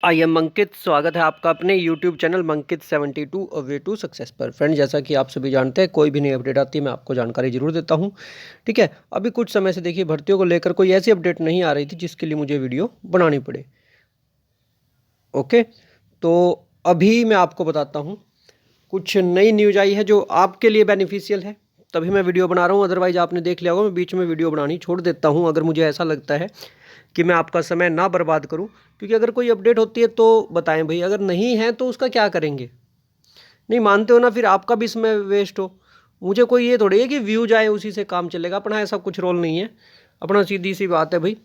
I am अंकित। स्वागत है आपका अपने YouTube channel Mankit 72 a way to success पर। फ्रेंड, जैसा कि आप सभी जानते हैं, कोई भी नई अपडेट आती है मैं आपको जानकारी जरूर देता हूं। ठीक है, अभी कुछ समय से देखिए भर्तियों को लेकर कोई ऐसी अपडेट नहीं आ रही थी जिसके लिए मुझे वीडियो बनानी पड़े। ओके, तो अभी मैं आपको बताता हूँ, कुछ नई न्यूज आई है जो आपके लिए बेनिफिशियल है, तभी मैं वीडियो बना रहा हूँ। अदरवाइज आपने देख लिया होगा मैं बीच में वीडियो बनानी छोड़ देता हूँ, अगर मुझे ऐसा लगता है कि मैं आपका समय ना बर्बाद करूं। क्योंकि अगर कोई अपडेट होती है तो बताएं भाई, अगर नहीं है तो उसका क्या करेंगे। नहीं मानते हो ना, फिर आपका भी समय वेस्ट हो। मुझे कोई ये थोड़ी है कि व्यूज आए उसी से काम चलेगा, अपना ऐसा कुछ रोल नहीं है। अपना सीधी सी बात है भाई,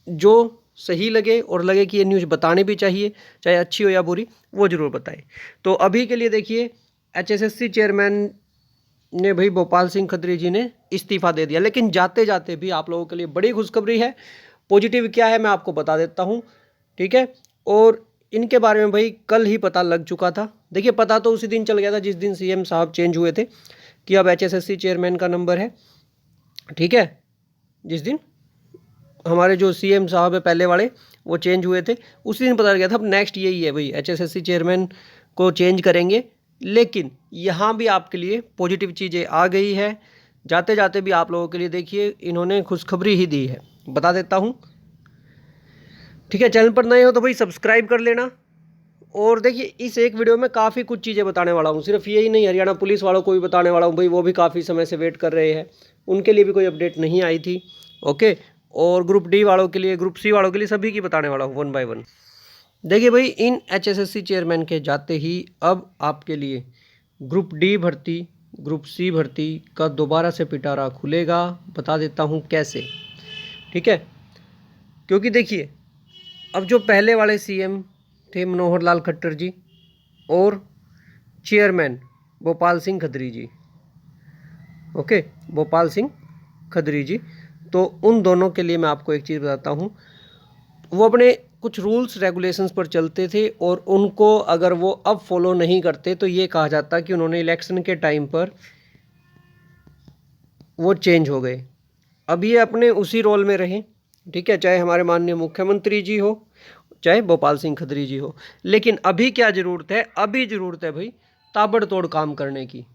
जो सही लगे और लगे कि ये न्यूज़ बतानी भी चाहिए, चाहे अच्छी हो या बुरी, वो जरूर बताएं। तो अभी के लिए देखिए, एचएसएससी चेयरमैन ने भाई भोपाल सिंह खत्री जी ने इस्तीफा दे दिया। लेकिन जाते जाते भी आप लोगों के लिए बड़ी खुशखबरी है। पॉजिटिव क्या है मैं आपको बता देता हूँ। ठीक है, और इनके बारे में भाई कल ही पता लग चुका था। देखिए, पता तो उसी दिन चल गया था जिस दिन सीएम साहब चेंज हुए थे कि अब एचएसएससी चेयरमैन का नंबर है। ठीक है, जिस दिन हमारे जो सीएम साहब है पहले वाले वो चेंज हुए थे, उसी दिन पता लग गया था। अब नेक्स्ट यही है भाई, एचएसएससी चेयरमैन को चेंज करेंगे। लेकिन यहाँ भी आपके लिए पॉजिटिव चीज़ें आ गई है। जाते जाते भी आप लोगों के लिए देखिए इन्होंने खुशखबरी ही दी है, बता देता हूँ। ठीक है, चैनल पर नए हो तो भाई सब्सक्राइब कर लेना। और देखिए, इस एक वीडियो में काफ़ी कुछ चीज़ें बताने वाला हूँ, सिर्फ यही नहीं, हरियाणा पुलिस वालों को भी बताने वाला हूँ भाई, वो भी काफ़ी समय से वेट कर रहे हैं, उनके लिए भी कोई अपडेट नहीं आई थी। ओके, और ग्रुप डी वालों के लिए, ग्रुप सी वालों के लिए, सभी की बताने वाला हूँ वन बाय वन। देखिए भाई, इन एचएसएससी चेयरमैन के जाते ही अब आपके लिए ग्रुप डी भर्ती, ग्रुप सी भर्ती का दोबारा से पिटारा खुलेगा। बता देता हूँ कैसे। ठीक है, क्योंकि देखिए, अब जो पहले वाले सीएम थे मनोहर लाल खट्टर जी और चेयरमैन भोपाल सिंह खत्री जी, ओके, भोपाल सिंह खत्री जी, तो उन दोनों के लिए मैं आपको एक चीज़ बताता हूँ। वो अपने कुछ रूल्स रेगुलेशंस पर चलते थे और उनको अगर वो अब फॉलो नहीं करते तो ये कहा जाता कि उन्होंने इलेक्शन के टाइम पर वो चेंज हो गए। अब ये अपने उसी रोल में रहे। ठीक है, चाहे हमारे माननीय मुख्यमंत्री जी हो, चाहे भोपाल सिंह खत्री जी हो। लेकिन अभी क्या ज़रूरत है, अभी ज़रूरत है भाई ताबड़तोड़ काम करने की।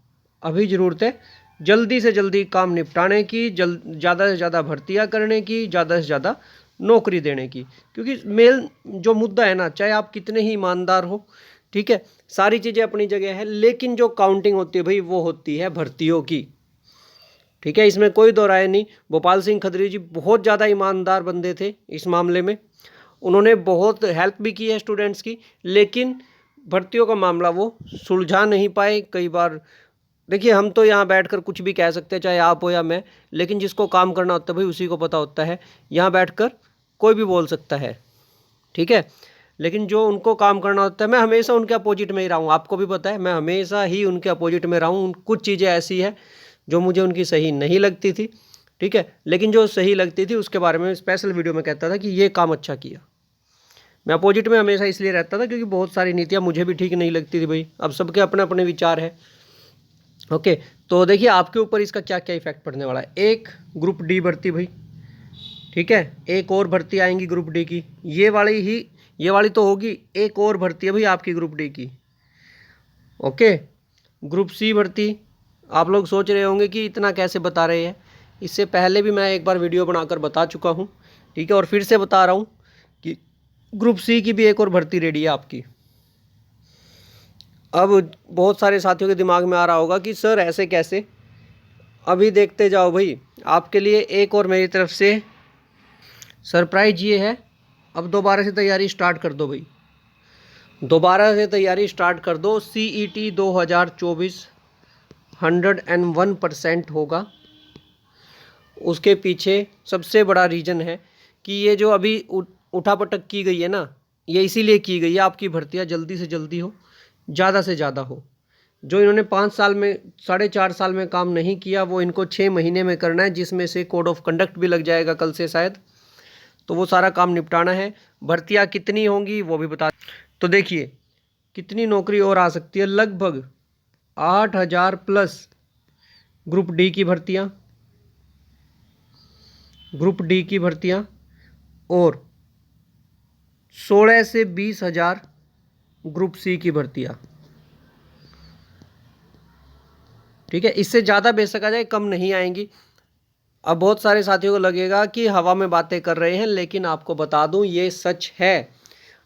अभी ज़रूरत है जल्दी से जल्दी काम निपटाने की, ज़्यादा से ज़्यादा भर्तियां करने की, ज़्यादा से ज़्यादा नौकरी देने की। क्योंकि मेन जो मुद्दा है ना, चाहे आप कितने ही ईमानदार हो, ठीक है, सारी चीज़ें अपनी जगह है, लेकिन जो काउंटिंग होती है भाई वो होती है भर्तियों की। ठीक है, इसमें कोई दो राय नहीं। भोपाल सिंह खत्री जी बहुत ज़्यादा ईमानदार बंदे थे इस मामले में। उन्होंने बहुत हेल्प भी की है स्टूडेंट्स की, लेकिन भर्तियों का मामला वो सुलझा नहीं पाए कई बार। देखिए, हम तो यहाँ बैठकर कुछ भी कह सकते हैं, चाहे आप हो या मैं, लेकिन जिसको काम करना होता है भाई उसी को पता होता है। यहाँ बैठकर कोई भी बोल सकता है, ठीक है, लेकिन जो उनको काम करना होता है, मैं हमेशा उनके अपोजिट में ही रहा हूँ। आपको भी पता है, मैं हमेशा ही उनके अपोजिट में रहा हूँ। कुछ चीज़ें ऐसी है जो मुझे उनकी सही नहीं लगती थी, ठीक है, लेकिन जो सही लगती थी उसके बारे में स्पेशल वीडियो में कहता था कि ये काम अच्छा किया। मैं अपोजिट में हमेशा इसलिए रहता था क्योंकि बहुत सारी नीतियाँ मुझे भी ठीक नहीं लगती थी भाई। अब सबके अपने अपने विचार है। ओके, तो देखिए आपके ऊपर इसका क्या क्या इफेक्ट पड़ने वाला है। एक, ग्रुप डी भर्ती भाई, ठीक है, एक और भर्ती आएंगी ग्रुप डी की, ये वाली तो होगी, एक और भर्ती है भाई आपकी ग्रुप डी की। ओके, ग्रुप सी भर्ती, आप लोग सोच रहे होंगे कि इतना कैसे बता रहे हैं, इससे पहले भी मैं एक बार वीडियो बनाकर बता चुका हूँ। ठीक है, और फिर से बता रहा हूँ कि ग्रुप सी की भी एक और भर्ती रेडी है आपकी। अब बहुत सारे साथियों के दिमाग में आ रहा होगा कि सर ऐसे कैसे। अभी देखते जाओ भाई, आपके लिए एक और मेरी तरफ से सरप्राइज ये है, अब दोबारा से तैयारी स्टार्ट कर दो भाई, दोबारा से तैयारी स्टार्ट कर दो। CET 2024 101% होगा। उसके पीछे सबसे बड़ा रीज़न है कि ये जो अभी उठापटक की गई है ना, ये इसीलिए की गई है आपकी भर्तियाँ जल्दी से जल्दी हो, ज़्यादा से ज़्यादा हो। जो इन्होंने 5 साल में, 4.5 साल में काम नहीं किया, वो इनको 6 महीने में करना है, जिसमें से कोड ऑफ कंडक्ट भी लग जाएगा कल से शायद। तो वो सारा काम निपटाना है। भर्तियाँ कितनी होंगी वो भी बता। तो देखिए कितनी नौकरी और आ सकती है, लगभग 8,000 प्लस ग्रुप डी की भर्तियाँ, ग्रुप डी की भर्तियाँ, और 16 से 20 हज़ार ग्रुप सी की भर्तियाँ, ठीक है। इससे ज़्यादा बेशक आ जाए, कम नहीं आएंगी। अब बहुत सारे साथियों को लगेगा कि हवा में बातें कर रहे हैं, लेकिन आपको बता दूं ये सच है,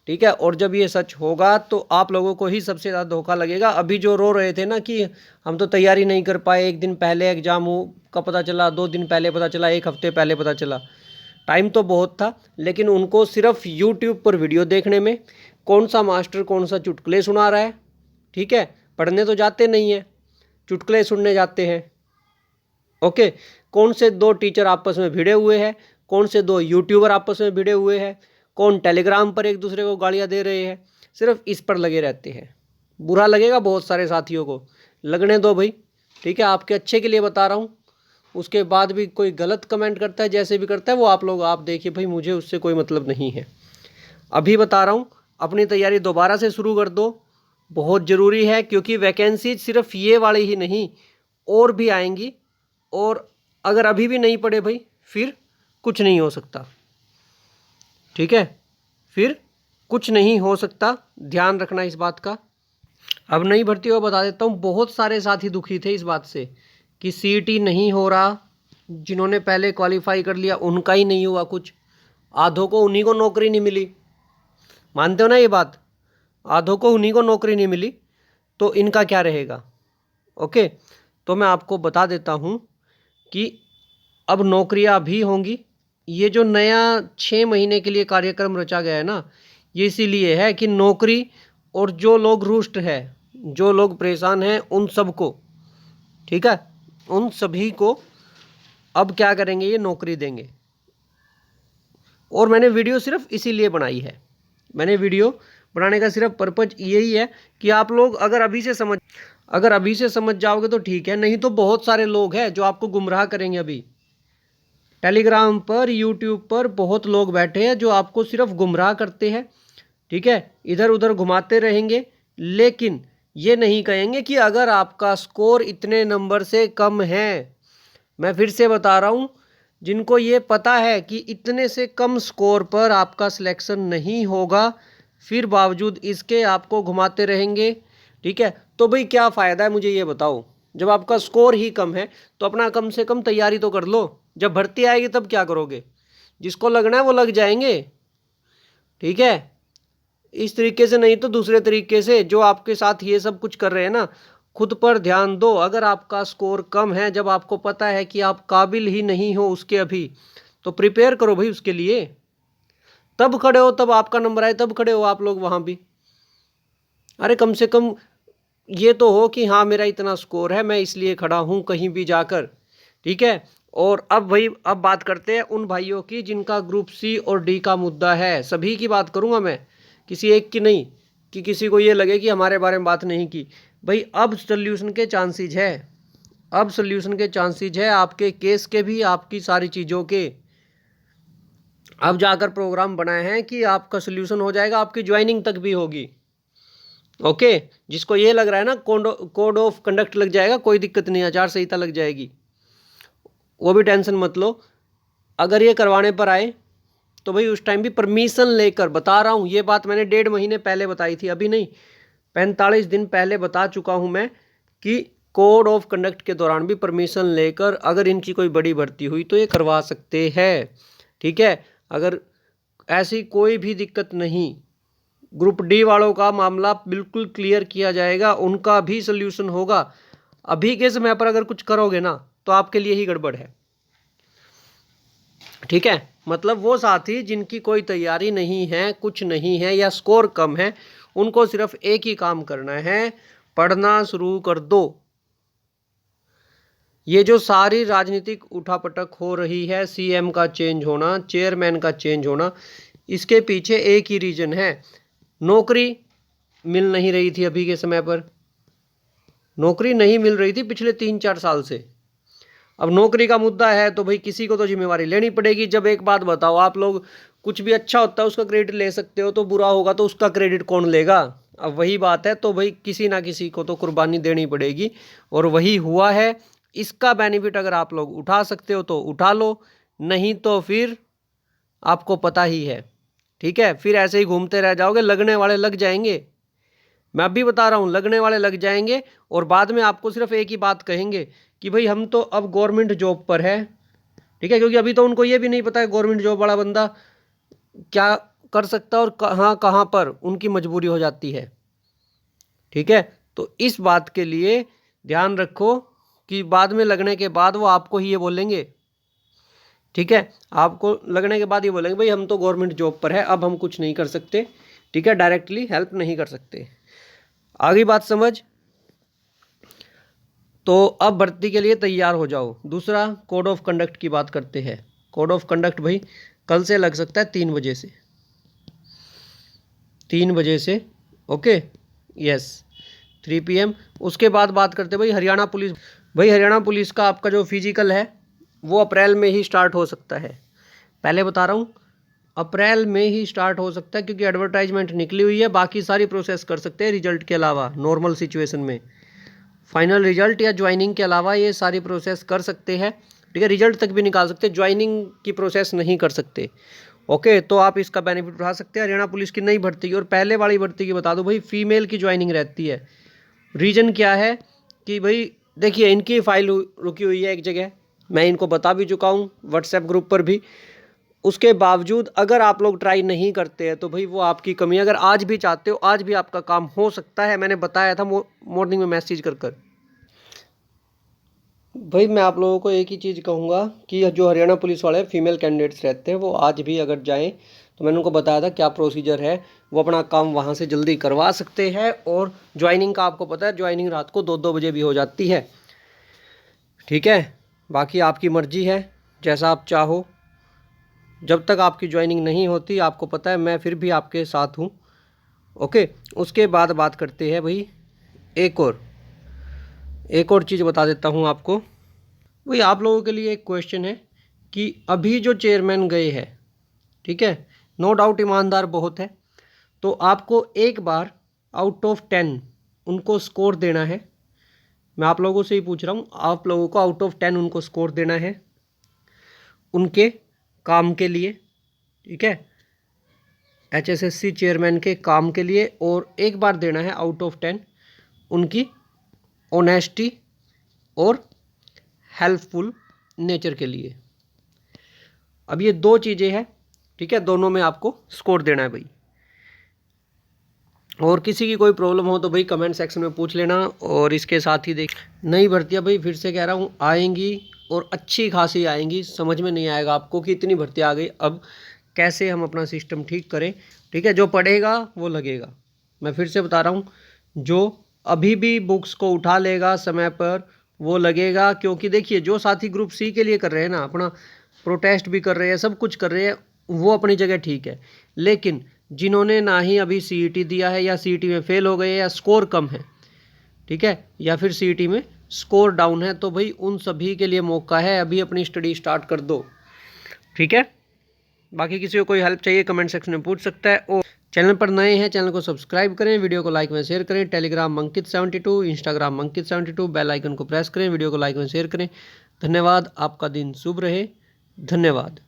ठीक है। और जब ये सच होगा तो आप लोगों को ही सबसे ज़्यादा धोखा लगेगा। अभी जो रो रहे थे ना कि हम तो तैयारी नहीं कर पाए, 1 दिन पहले एग्जाम का पता चला, 2 दिन पहले पता चला, 1 हफ्ते पहले पता चला, टाइम तो बहुत था, लेकिन उनको सिर्फ यूट्यूब पर वीडियो देखने में, कौन सा मास्टर कौन सा चुटकुले सुना रहा है, ठीक है, पढ़ने तो जाते नहीं है, चुटकुले सुनने जाते हैं, ओके। कौन से 2 टीचर आपस में भिड़े हुए हैं, कौन से 2 यूट्यूबर आपस में भिड़े हुए हैं, कौन टेलीग्राम पर एक दूसरे को गालियां दे रहे हैं, सिर्फ इस पर लगे रहते हैं। बुरा लगेगा बहुत सारे साथियों को, लगने दो भाई, ठीक है, आपके अच्छे के लिए बता रहा हूँ। उसके बाद भी कोई गलत कमेंट करता है, जैसे भी करता है वो आप देखिए भाई, मुझे उससे कोई मतलब नहीं है। अभी बता रहा हूँ, अपनी तैयारी दोबारा से शुरू कर दो, बहुत ज़रूरी है, क्योंकि वैकेंसी सिर्फ ये वाली ही नहीं और भी आएंगी। और अगर अभी भी नहीं पढ़े भाई, फिर कुछ नहीं हो सकता, ठीक है, फिर कुछ नहीं हो सकता, ध्यान रखना इस बात का। अब नई भर्तियों को बता देता हूँ, बहुत सारे साथी दुखी थे इस बात से कि सीईटी नहीं हो रहा, जिन्होंने पहले क्वालिफाई कर लिया उनका ही नहीं हुआ कुछ, आधों को उन्हीं को नौकरी नहीं मिली, मानते हो ना ये बात, आधों को उन्हीं को नौकरी नहीं मिली, तो इनका क्या रहेगा, ओके। तो मैं आपको बता देता हूँ कि अब नौकरियां भी होंगी। ये जो नया 6 महीने के लिए कार्यक्रम रचा गया है ना, ये इसीलिए है कि नौकरी, और जो लोग रुष्ट है, जो लोग परेशान हैं, उन सबको, ठीक है, उन सभी को अब क्या करेंगे, ये नौकरी देंगे। और मैंने वीडियो सिर्फ इसीलिए बनाई है, मैंने वीडियो बनाने का सिर्फ पर्पज यही है कि आप लोग अगर अभी से समझ जाओगे तो ठीक है, नहीं तो बहुत सारे लोग हैं जो आपको गुमराह करेंगे। अभी टेलीग्राम पर, यूट्यूब पर बहुत लोग बैठे हैं जो आपको सिर्फ गुमराह करते हैं, ठीक है, इधर उधर घुमाते रहेंगे, लेकिन ये नहीं कहेंगे कि अगर आपका स्कोर इतने नंबर से कम है, मैं फिर से बता रहा हूँ, जिनको ये पता है कि इतने से कम स्कोर पर आपका सिलेक्शन नहीं होगा, फिर बावजूद इसके आपको घुमाते रहेंगे, ठीक है, तो भाई क्या फ़ायदा है, मुझे ये बताओ। जब आपका स्कोर ही कम है तो अपना कम से कम तैयारी तो कर लो, जब भर्ती आएगी तब क्या करोगे, जिसको लगना है वो लग जाएंगे, ठीक है। इस तरीके से नहीं तो दूसरे तरीके से, जो आपके साथ ये सब कुछ कर रहे हैं ना, खुद पर ध्यान दो। अगर आपका स्कोर कम है, जब आपको पता है कि आप काबिल ही नहीं हो उसके अभी, तो प्रिपेयर करो भाई उसके लिए, तब खड़े हो, तब आपका नंबर आए तब खड़े हो आप लोग वहाँ भी। अरे कम से कम ये तो हो कि हाँ मेरा इतना स्कोर है, मैं इसलिए खड़ा हूँ कहीं भी जाकर, ठीक है। और अब भाई, अब बात करते हैं उन भाइयों की जिनका ग्रुप सी और डी का मुद्दा है। सभी की बात करूँगा मैं, किसी एक की नहीं, कि किसी को ये लगे कि हमारे बारे में बात नहीं की। भाई अब सल्यूशन के चांसेज है, अब सल्यूशन के चांसेज है, आपके केस के भी, आपकी सारी चीज़ों के। अब जाकर प्रोग्राम बनाए हैं कि आपका सल्यूशन हो जाएगा, आपकी ज्वाइनिंग तक भी होगी, ओके। जिसको ये लग रहा है ना कोड ऑफ कंडक्ट लग जाएगा, कोई दिक्कत नहीं, आचार संहिता लग जाएगी, वो भी टेंशन मत लो। अगर ये करवाने पर आए तो भाई उस टाइम भी परमिशन लेकर, बता रहा हूँ ये बात मैंने 1.5 महीने पहले बताई थी, अभी नहीं, 45 दिन पहले बता चुका हूँ मैं कि कोड ऑफ कंडक्ट के दौरान भी परमिशन लेकर अगर इनकी कोई बड़ी भर्ती हुई तो ये करवा सकते हैं, ठीक है। अगर ऐसी कोई भी दिक्कत नहीं, ग्रुप डी वालों का मामला बिल्कुल क्लियर किया जाएगा, उनका भी सल्यूशन होगा। अभी के समय पर अगर कुछ करोगे ना तो आपके लिए ही गड़बड़ है, ठीक है। मतलब वो साथी जिनकी कोई तैयारी नहीं है, कुछ नहीं है, या स्कोर कम है, उनको सिर्फ एक ही काम करना है, पढ़ना शुरू कर दो। ये जो सारी राजनीतिक उठापटक हो रही है, सीएम का चेंज होना, चेयरमैन का चेंज होना, इसके पीछे एक ही रीजन है, नौकरी मिल नहीं रही थी। अभी के समय पर नौकरी नहीं मिल रही थी पिछले 3-4 साल से। अब नौकरी का मुद्दा है तो भाई किसी को तो जिम्मेवारी लेनी पड़ेगी। जब एक बात बताओ, आप लोग कुछ भी अच्छा होता है उसका क्रेडिट ले सकते हो, तो बुरा होगा तो उसका क्रेडिट कौन लेगा। अब वही बात है, तो भाई किसी ना किसी को तो कुर्बानी देनी पड़ेगी, और वही हुआ है। इसका बेनिफिट अगर आप लोग उठा सकते हो तो उठा लो, नहीं तो फिर आपको पता ही है ठीक है, फिर ऐसे ही घूमते रह जाओगे, लगने वाले लग जाएंगे। मैं अभी बता रहा हूँ, लगने वाले लग जाएंगे और बाद में आपको सिर्फ एक ही बात कहेंगे कि भाई हम तो अब गवर्नमेंट जॉब पर है। ठीक है, क्योंकि अभी तो उनको ये भी नहीं पता है गवर्नमेंट जॉब वाला बंदा क्या कर सकता है और कहाँ कहाँ पर उनकी मजबूरी हो जाती है। ठीक है, तो इस बात के लिए ध्यान रखो कि बाद में लगने के बाद वो आपको ही ये बोलेंगे। ठीक है, आपको लगने के बाद ये बोलेंगे भाई हम तो गवर्नमेंट जॉब पर है, अब हम कुछ नहीं कर सकते। ठीक है, डायरेक्टली हेल्प नहीं कर सकते। आगे बात समझ। तो अब भर्ती के लिए तैयार हो जाओ। दूसरा, कोड ऑफ कंडक्ट की बात करते हैं। कोड ऑफ कंडक्ट भाई कल से लग सकता है 3 बजे से, 3 बजे से। Okay, yes, 3 PM। उसके बाद बात करते हैं भाई हरियाणा पुलिस। भाई हरियाणा पुलिस का आपका जो फिजिकल है वो अप्रैल में ही स्टार्ट हो सकता है। पहले बता रहा हूँ, अप्रैल में ही स्टार्ट हो सकता है क्योंकि एडवर्टाइजमेंट निकली हुई है। बाकी सारी प्रोसेस कर सकते हैं रिजल्ट के अलावा, नॉर्मल सिचुएशन में फाइनल रिजल्ट या ज्वाइनिंग के अलावा ये सारी प्रोसेस कर सकते हैं। ठीक है, रिजल्ट तक भी निकाल सकते हैं, ज्वाइनिंग की प्रोसेस नहीं कर सकते। ओके, तो आप इसका बेनिफिट उठा सकते हैं। हरियाणा पुलिस की नई भर्ती की, और पहले वाली भर्ती की बता दो भाई, फीमेल की ज्वाइनिंग रहती है। रीज़न क्या है कि भाई देखिए इनकी फाइल रुकी हुई है एक जगह, मैं इनको बता भी चुका हूँ व्हाट्सएप ग्रुप पर भी। उसके बावजूद अगर आप लोग ट्राई नहीं करते हैं तो भाई वो आपकी कमी है। अगर आज भी चाहते हो, आज भी आपका काम हो सकता है। मैंने बताया था मॉर्निंग में मैसेज कर भाई मैं आप लोगों को एक ही चीज़ कहूँगा कि जो हरियाणा पुलिस वाले फीमेल कैंडिडेट्स रहते हैं वो आज भी अगर जाएं तो मैंने उनको बताया था क्या प्रोसीजर है, वो अपना काम वहाँ से जल्दी करवा सकते हैं। और ज्वाइनिंग का आपको पता है, ज्वाइनिंग रात को 2-2 बजे भी हो जाती है। ठीक है, बाकी आपकी मर्जी है, जैसा आप चाहो। जब तक आपकी ज्वाइनिंग नहीं होती, आपको पता है मैं फिर भी आपके साथ हूँ। ओके, उसके बाद बात करते हैं भाई एक और चीज़ बता देता हूँ आपको। भाई आप लोगों के लिए एक क्वेश्चन है कि अभी जो चेयरमैन गए हैं, ठीक है, नो डाउट ईमानदार बहुत है, तो आपको एक बार आउट ऑफ 10 उनको स्कोर देना है। मैं आप लोगों से ही पूछ रहा हूँ, आप लोगों को आउट ऑफ 10 उनको स्कोर देना है उनके काम के लिए। ठीक है, HSSC चेयरमैन के काम के लिए। और एक बार देना है आउट ऑफ 10 उनकी ऑनेस्टी और हेल्पफुल नेचर के लिए। अब ये 2 चीज़ें हैं। ठीक है, दोनों में आपको स्कोर देना है भाई। और किसी की कोई प्रॉब्लम हो तो भाई कमेंट सेक्शन में पूछ लेना। और इसके साथ ही देख, नई भर्तियाँ भाई फिर से कह रहा हूँ आएंगी और अच्छी खासी आएंगी। समझ में नहीं आएगा आपको कि इतनी भर्ती आ गई, अब कैसे हम अपना सिस्टम ठीक करें। ठीक है, जो पढ़ेगा वो लगेगा। मैं फिर से बता रहा हूँ, जो अभी भी बुक्स को उठा लेगा समय पर वो लगेगा। क्योंकि देखिए जो साथी ग्रुप C के लिए कर रहे हैं ना, अपना प्रोटेस्ट भी कर रहे हैं, सब कुछ कर रहे हैं, वो अपनी जगह ठीक है। लेकिन जिन्होंने ना ही अभी CET दिया है, या CET में फेल हो गए, या स्कोर कम है, ठीक है, या फिर CET में स्कोर डाउन है, तो भाई उन सभी के लिए मौका है, अभी अपनी स्टडी स्टार्ट कर दो। ठीक है, बाकी किसी को कोई हेल्प चाहिए कमेंट सेक्शन में पूछ सकता है। और चैनल पर नए हैं, चैनल को सब्सक्राइब करें, वीडियो को लाइक में शेयर करें। टेलीग्राम मंकित72, इंस्टाग्राम मंकित72, बेल आइकन को प्रेस करें, वीडियो को लाइक में शेयर करें। धन्यवाद, आपका दिन शुभ रहे। धन्यवाद।